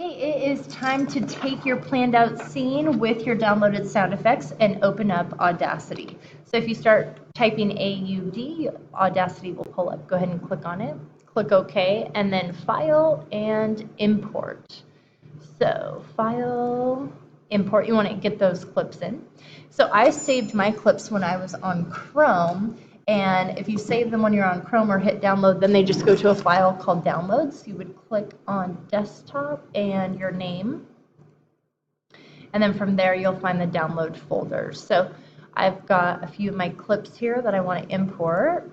Okay, it is time to take your planned out scene with your downloaded sound effects and open up Audacity. So if you start typing AUD, Audacity will pull up. Go ahead and click on it. Click OK, and then File and Import. So File, Import, you want to get those clips in. So I saved my clips when I was on Chrome, and if you save them when you're on Chrome or hit download, then they just go to a file called downloads. You would click on desktop and your name, and then from there you'll find the download folder. So I've got a few of my clips here that I want to import.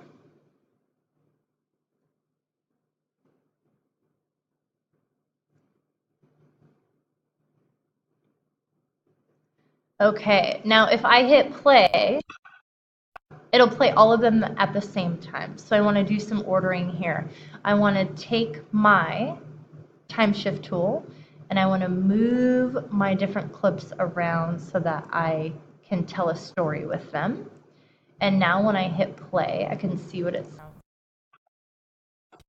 Okay, now if I hit play, it'll play all of them at the same time. So I want to do some ordering here. I want to take my time shift tool and I want to move my different clips around so that I can tell a story with them. And now when I hit play, I can see what it sounds like.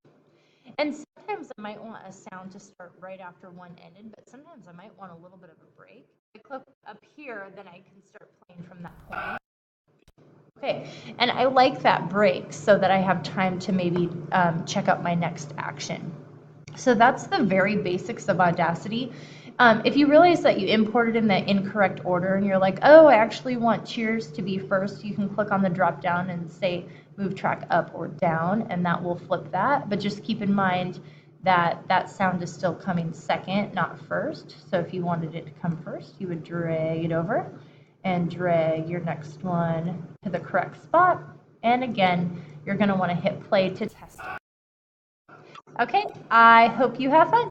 And sometimes I might want a sound to start right after one ended, but sometimes I might want a little bit of a break. If I click up here, then I can start playing from that point. Okay, and I like that break so that I have time to maybe check out my next action. So that's the very basics of Audacity. If you realize that you imported in the incorrect order and you're like, oh, I actually want cheers to be first, you can click on the drop down and say move track up or down, and that will flip that. But just keep in mind that that sound is still coming second, not first. So if you wanted it to come first, you would drag it over and drag your next one to the correct spot. And again, you're going to want to hit play to test it. Okay, I hope you have fun.